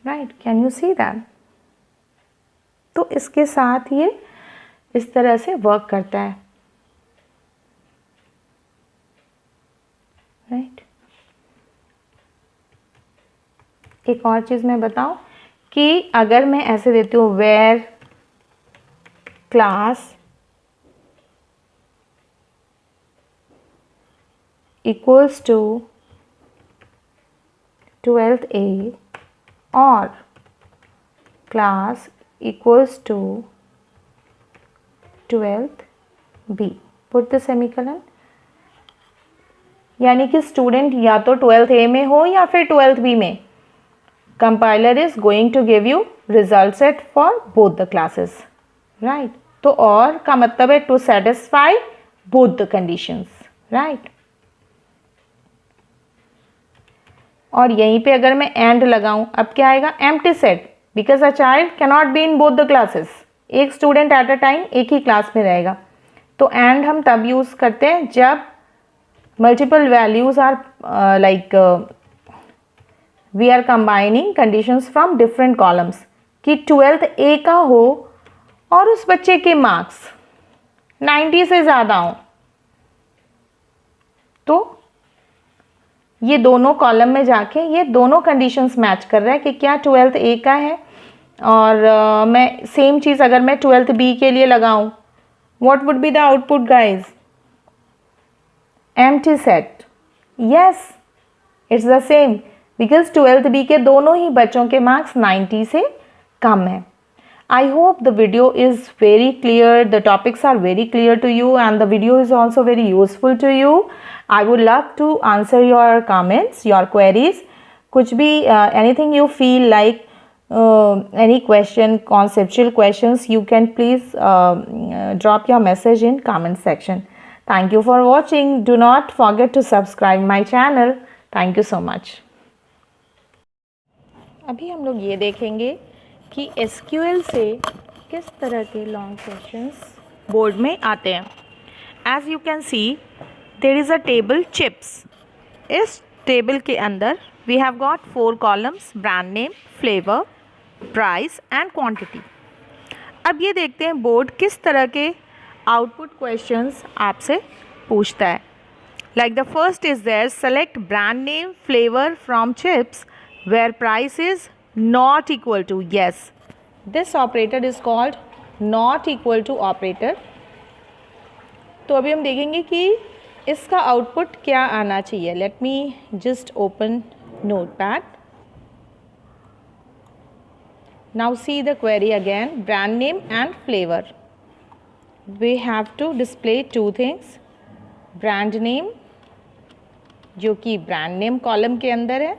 Right, can you see that? तो इसके साथ ये इस तरह से वर्क करता है, राइट। एक और चीज़ मैं बताऊं कि अगर मैं ऐसे देती हूँ where class equals to 12th A और class equals to 12th B, put the semicolon. यानी कि स्टूडेंट या तो 12th A में हो या फिर 12th B में, compiler is going to give you result set for both the classes, right. तो और का मतलब है to satisfy both the conditions, right. और यहीं पे अगर मैं एंड लगाऊं, अब क्या आएगा, empty set, because a child can not be in both the classes. एक स्टूडेंट एट अ टाइम एक ही क्लास में रहेगा। तो एंड हम तब यूज करते हैं जब multiple values are like we are combining conditions from different columns, कि 12th A का हो और उस बच्चे के मार्क्स 90 से ज़्यादा हो, तो ये दोनों कॉलम में जाके ये दोनों कंडीशंस मैच कर रहा है कि क्या 12th A का है। और मैं सेम चीज़ अगर मैं 12th B के लिए लगाऊं, what would be the output guys? Empty set. Yes, it's the same, because 12th B के दोनों ही बच्चों के मार्क्स 90 से कम है। I hope the video is very clear, the topics are very clear to you and the video is also very useful to you. I would love to answer your comments, your queries. कुछ भी anything you feel like, any question, conceptual questions, you can please drop your message in comment section. Thank you for watching. Do not forget to subscribe my channel. Thank you so much. अभी हम लोग ये देखेंगे कि SQL से किस तरह के लॉन्ग क्वेश्चंस बोर्ड में आते हैं। As you can see there is a table chips. इस टेबल के अंदर we have got 4 columns, brand name, flavour, price and quantity. अब ये देखते हैं बोर्ड किस तरह के आउटपुट क्वेश्चंस आपसे पूछता है। Like the first is there, select brand name flavour from chips where price is not equal to, yes, this operator is called not equal to operator। तो अभी हम देखेंगे कि इसका आउटपुट क्या आना चाहिए। Let me just open notepad. Now see the query again, brand name and flavour. We have to display 2 things, brand name जो कि ब्रांड नेम कॉलम के अंदर है,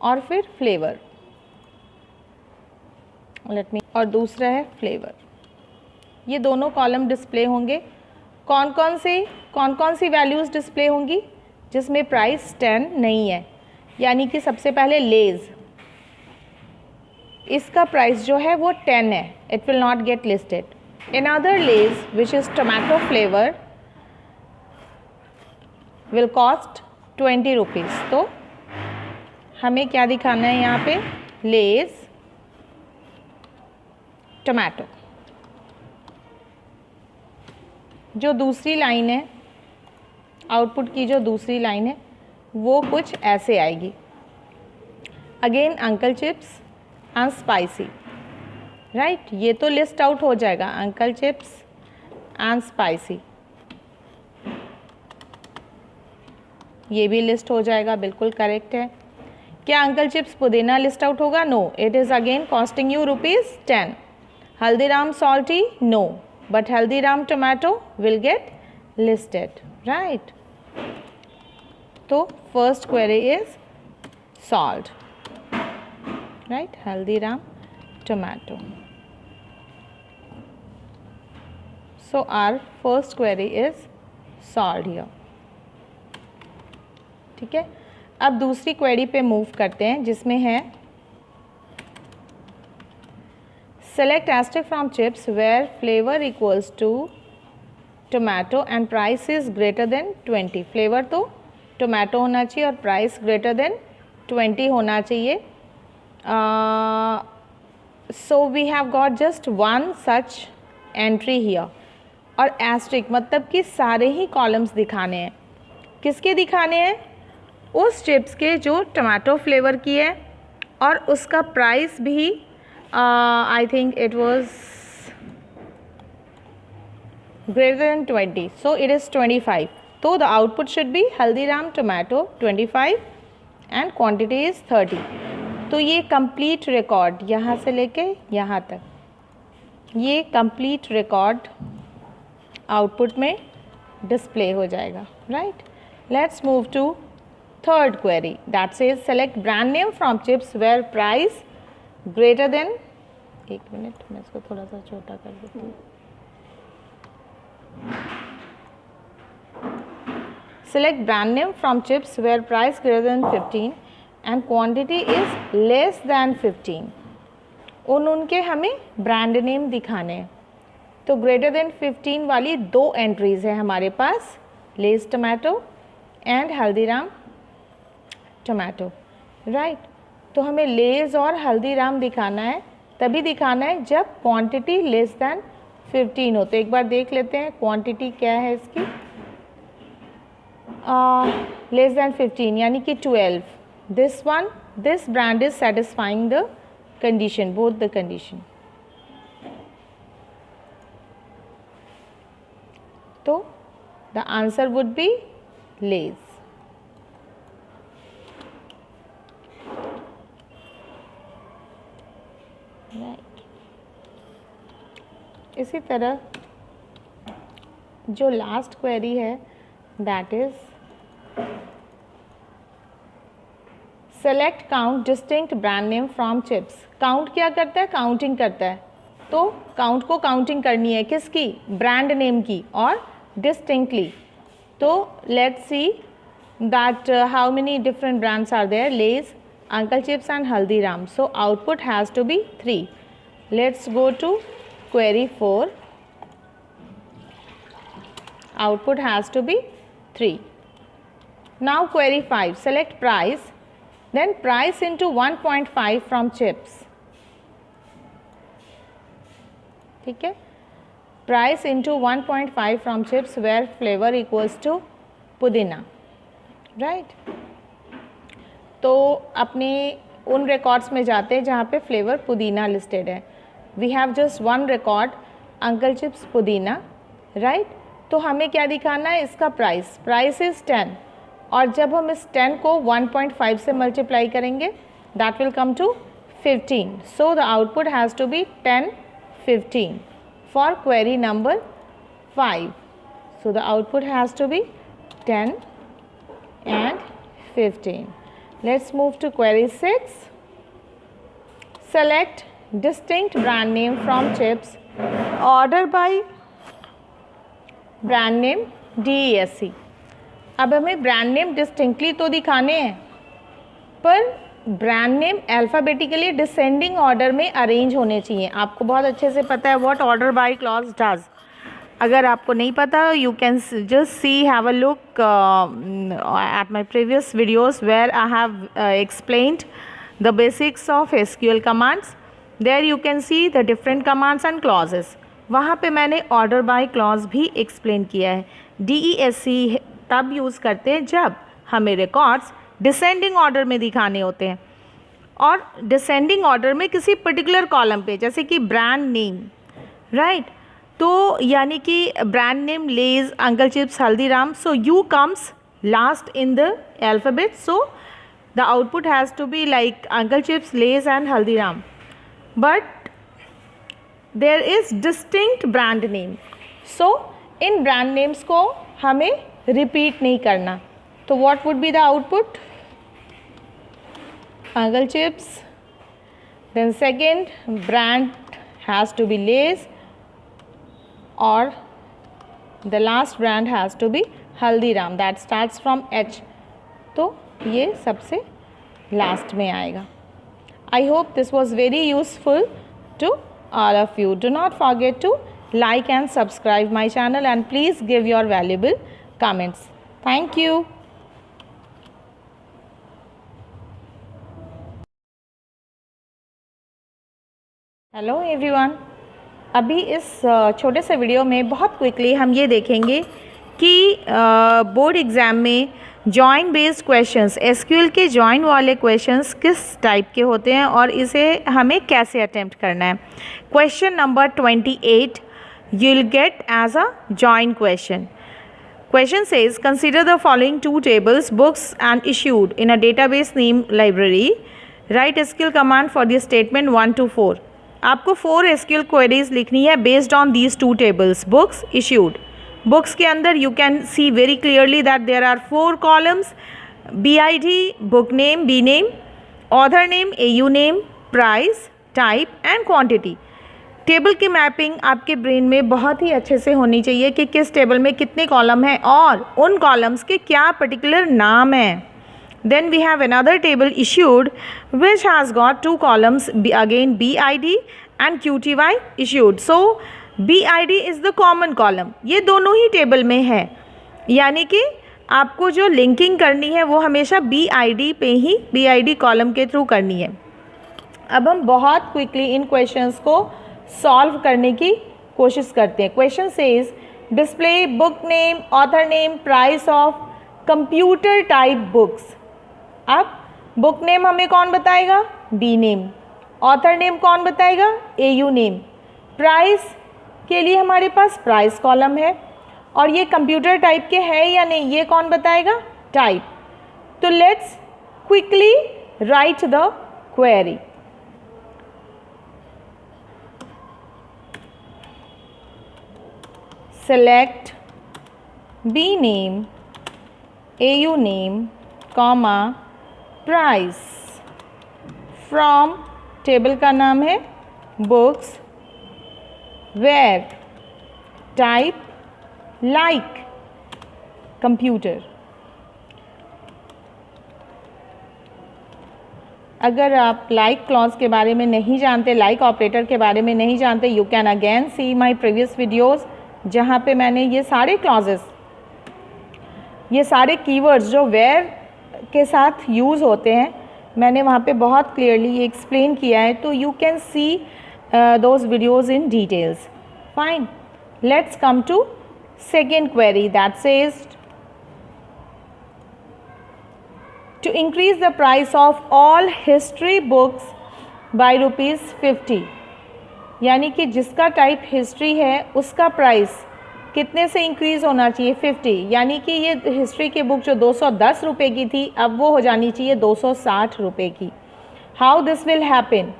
और फिर फ्लेवर, और दूसरा है फ्लेवर। ये दोनों कॉलम डिस्प्ले होंगे। कौन कौन सी वैल्यूज़ डिस्प्ले होंगी जिसमें प्राइस 10 नहीं है, यानी कि सबसे पहले लेज़, इसका प्राइस जो है वो 10 है, it will not get listed. Another Lay's which is tomato flavour will cost 20 rupees. तो हमें क्या दिखाना है यहाँ पे, लेज़ टोमेटो। जो दूसरी लाइन है, आउटपुट की जो दूसरी लाइन है, वो कुछ ऐसे आएगी। Again uncle chips and spicy, right. ये तो लिस्ट आउट हो जाएगा, अंकल चिप्स एंड स्पाइसी, ये भी लिस्ट हो जाएगा, बिल्कुल करेक्ट है। क्या अंकल चिप्स पुदीना लिस्ट आउट होगा? No, it is again costing you ₹10। Haldiram salty, no, but Haldiram tomato will get listed, right? So first query is solved, right? Haldiram tomato. So our first query is solved here. ठीक है, अब दूसरी query पे move करते हैं जिसमें है select asterisk from chips where flavour equals to tomato and price is greater than 20. Flavour तो टोमेटो होना चाहिए और प्राइस ग्रेटर देन 20 होना चाहिए. So we have got just one such entry here. और एस्टेरिस्क मतलब कि सारे ही कॉलम्स दिखाने हैं. किसके दिखाने हैं? उस चिप्स के जो टमाटो फ्लेवर की है और उसका प्राइस भी I think it was greater than 20, so it is 25. तो the output should be Haldiram tomato 25 and quantity is 30. तो ये कंप्लीट रिकॉर्ड यहाँ से लेके यहाँ तक, ये कंप्लीट रिकॉर्ड आउटपुट में डिस्प्ले हो जाएगा, right? Let's move to third query that says select brand name from chips where price greater than, एक मिनट मैं इसको थोड़ा सा छोटा कर देती हूँ. select brand name from chips where price greater than 15 and quantity is less than 15. उनके हमें ब्रांड नेम दिखाने हैं. तो ग्रेटर देन 15 वाली दो एंट्रीज है हमारे पास, Lay's tomato and Haldiram tomato, right? तो हमें लेज़ और हल्दीराम दिखाना है, तभी दिखाना है जब क्वांटिटी लेस दैन 15 हो. तो एक बार देख लेते हैं क्वांटिटी क्या है इसकी. लेस दैन 15 यानी कि 12. This brand is satisfying the condition, both the condition. तो द आंसर वुड बी लेज़. इसी तरह जो लास्ट क्वेरी है that is select count distinct brand name from chips. Count क्या करता है? काउंटिंग करता है. तो काउंट को काउंटिंग करनी है किसकी? ब्रांड नेम की, और डिस्टिंक्टली. तो let's see that how many different brands are there, Lay's, uncle chips and Haldiram. So output has to be 3. Let's go to query 4. Output has to be 3. Now query 5. Select price, then price into 1.5 from chips. ठीक है, price into 1.5 from chips where flavor equals to पुदीना, right? तो अपने उन records में जाते हैं जहाँ पे फ्लेवर पुदीना लिस्टेड है. We have just one record, uncle chips पुदीना, राइट? तो हमें क्या दिखाना है? इसका प्राइस इज़ 10. और जब हम इस 10 को 1.5 से मल्टीप्लाई करेंगे that will come to 15. So the output has to be 10, 15 for query number 5. So the output has to be 10 and 15. Let's move to query 6. Select distinct brand name from chips, order by brand name DESC. अब हमें brand name distinctly तो दिखाने हैं, पर brand name alphabetically descending order में arrange होने चाहिए. आपको बहुत अच्छे से पता है what order by clause does. अगर आपको नहीं पता, you can just see, have a look at my previous videos where I have explained the basics of SQL commands. There you can see the different commands and clauses. वहाँ पे मैंने order by clause भी explain किया है. DESC तब use करते हैं जब हमें रिकॉर्ड्स डिसेंडिंग ऑर्डर में दिखाने होते हैं, और डिसेंडिंग ऑर्डर में किसी पर्टिकुलर कॉलम पे, जैसे कि ब्रांड नेम, राइट? तो यानी कि brand name Lay's, uncle chips, Haldiram. So U comes last in the alphabet, so the output has to be like uncle chips, Lay's and Haldiram. But there is distinct brand name. So इन brand names को हमें repeat नहीं करना। तो what would be the output? Uncle chips. Then second brand has to be Lay's, or the last brand has to be Haldiram that starts from H. तो ये सबसे last में आएगा। I hope this was very useful to all of you. Do not forget to like and subscribe my channel, and please give your valuable comments. Thank you. Hello everyone, अभी इस छोटे से video में बहुत quickly हम ये देखेंगे कि बोर्ड एग्ज़ाम में जॉइन बेस्ड क्वेश्चंस, एसक्यूएल के जॉइन वाले क्वेश्चंस किस टाइप के होते हैं और इसे हमें कैसे अटेम्प्ट करना है। Question number 28 you will get as a join question. Question says, consider the following two tables, books and issued in a database name library. Write SQL command for the statement 1 to 4. आपको 4 SQL queries लिखनी है based on these two tables, books, issued. Books के अंदर you can see very clearly that there are 4 columns: BID, book name, B name, author name, AU name, price, type and quantity. Table की mapping आपके brain में बहुत ही अच्छे से होनी चाहिए कि किस टेबल में कितने कॉलम हैं और उन कॉलम्स के क्या पर्टिकुलर नाम हैं। Then we have another table issued which has got 2 columns, again BID and QTY issued. So BID is the common column, ये दोनों ही टेबल में है, यानी कि आपको जो लिंकिंग करनी है वो हमेशा BID पे ही, BID कॉलम के थ्रू करनी है। अब हम बहुत क्विकली इन क्वेश्चंस को सॉल्व करने की कोशिश करते हैं। Question says, display book name, author name, price of computer type books. अब बुक नेम हमें कौन बताएगा? B name. ऑथर नेम कौन बताएगा? AU name. प्राइस के लिए हमारे पास प्राइस कॉलम है, और ये कंप्यूटर टाइप के हैं या नहीं ये कौन बताएगा? टाइप। तो let's quickly right the query. Select B name, AU name, comma, price from table का नाम है books, where type like computer। अगर आप like क्लॉज के बारे में नहीं जानते, like ऑपरेटर के बारे में नहीं जानते, you can again see my previous videos जहाँ पे मैंने ये सारे क्लॉजेस, ये सारे कीवर्ड्स जो वेयर के साथ यूज़ होते हैं, मैंने वहाँ पे बहुत क्लियरली ये एक्सप्लेन किया है। तो you can see those videos in details. Fine, let's come to second query that says, to increase the price of all history books by ₹50। यानी कि जिसका टाइप हिस्ट्री है उसका प्राइस कितने से इंक्रीज़ होना चाहिए? 50। यानी कि ये हिस्ट्री की बुक जो 210 रुपये की थी अब वो हो जानी चाहिए 260 रुपये की। How this will happen?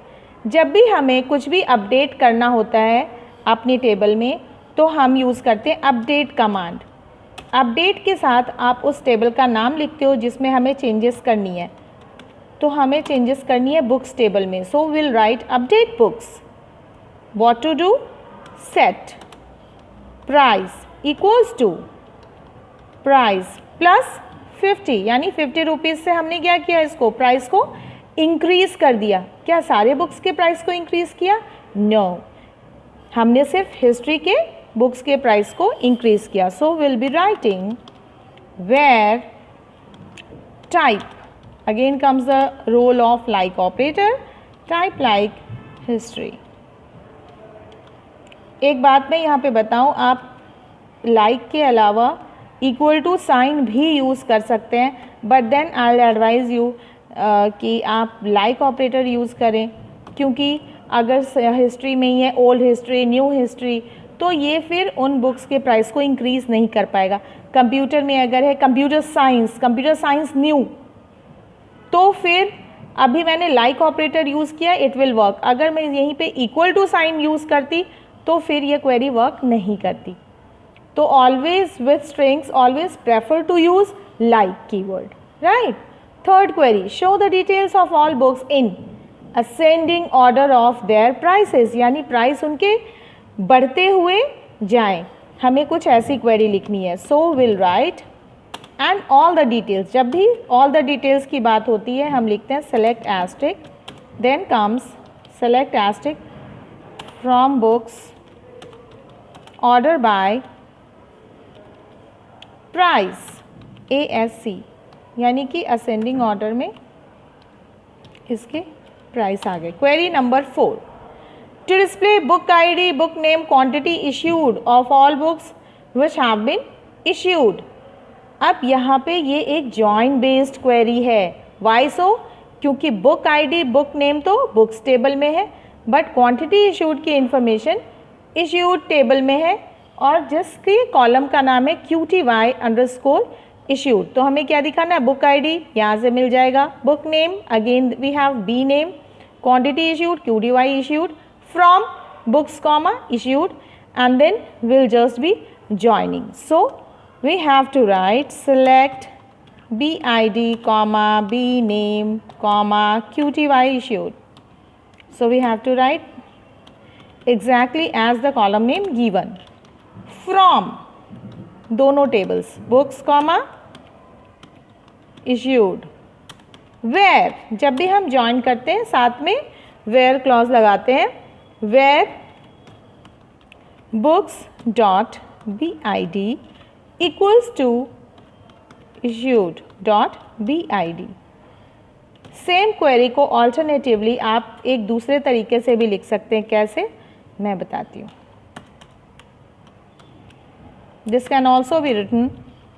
जब भी हमें कुछ भी अपडेट करना होता है अपनी टेबल में तो हम यूज़ करते हैं अपडेट कमांड। अपडेट के साथ आप उस टेबल का नाम लिखते हो जिसमें हमें चेंजेस करनी है। तो हमें चेंजेस करनी है बुक्स टेबल में, so will write update books. What to do? Set price equals to price plus 50, यानी 50 रुपीज़ से हमने क्या किया? इसको प्राइस को इंक्रीज़ कर दिया। क्या सारे बुक्स के प्राइस को इंक्रीज़ किया? नो, हमने सिर्फ हिस्ट्री के बुक्स के प्राइस को इंक्रीज़ किया। So will be writing where type, again comes the role of like operator, type like history. एक बात मैं यहाँ पे बताऊँ, आप लाइक के अलावा इक्वल टू साइन भी यूज़ कर सकते हैं, but then I will advise you कि आप लाइक ऑपरेटर यूज़ करें, क्योंकि अगर हिस्ट्री में ही है ओल्ड हिस्ट्री, न्यू हिस्ट्री, तो ये फिर उन बुक्स के प्राइस को इंक्रीज़ नहीं कर पाएगा। कंप्यूटर में अगर है कंप्यूटर साइंस न्यू, तो फिर अभी मैंने लाइक ऑपरेटर यूज़ किया, इट विल वर्क। अगर मैं यहीं पे इक्वल टू साइन यूज़ करती तो फिर ये क्वेरी वर्क नहीं करती। तो always with strings always prefer to use like keyword, right. Third query, show the details of all books in ascending order of their prices, यानी प्राइस उनके बढ़ते हुए जाएं। हमें कुछ ऐसी क्वेरी लिखनी है। So will write and all the details. जब भी ऑल द डिटेल्स की बात होती है हम लिखते हैं select asterisk, then comes select asterisk from books order by price ASC, यानी कि असेंडिंग ऑर्डर में इसके प्राइस आ गए। Query number 4, to display book ID, book name, quantity issued of all books which have been issued. अब यहाँ पे ये एक जॉइन बेस्ड क्वेरी है। Why so? क्योंकि बुक ID, बुक नेम तो बुक्स टेबल में है, बट क्वांटिटी इश्यूड की इंफॉर्मेशन इश्यूड टेबल में है, और जिसके कॉलम का नाम है QTY_ इश्यूड। तो हमें क्या दिखाना है? बुक ID यहाँ से मिल जाएगा, book name again we have B name, quantity issued QTY issued from books comma issued, and then will just be joining. So we have to write select BID comma B name comma QTY issued. So we have to write exactly as the column name given from दोनों tables books comma issued where, जब भी हम join करते हैं साथ में where clause लगाते हैं, where books dot BID equals to issued dot BID। Same query को ऑल्टरनेटिवली आप एक दूसरे तरीके से भी लिख सकते हैं। कैसे? मैं बताती हूँ। This can also be written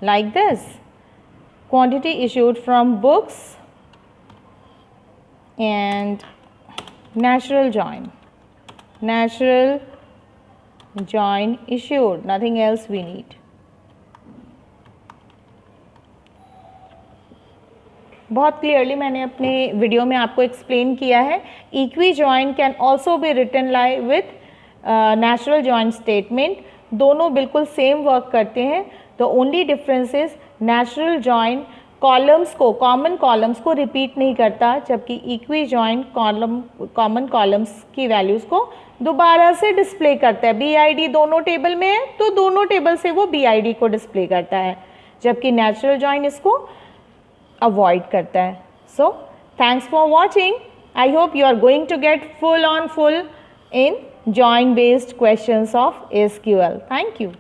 like this, quantity issued from books and natural join issued, nothing else we need। बहुत क्लियरली मैंने अपने वीडियो में आपको एक्सप्लेन किया है। Equi join can also be written like with natural join statement. दोनों बिल्कुल same work करते हैं। The only difference is natural join columns को, कॉमन कॉलम्स को रिपीट नहीं करता, जबकि इक्वी जॉइन कॉमन कॉलम्स की वैल्यूज़ को दोबारा से डिस्प्ले करता है। BID दोनों टेबल में है तो दोनों टेबल से वो BID को डिस्प्ले करता है, जबकि नेचुरल जॉइन इसको अवॉइड करता है। So thanks for watching. I hope you are going to get full in join based questions of SQL. Thank you.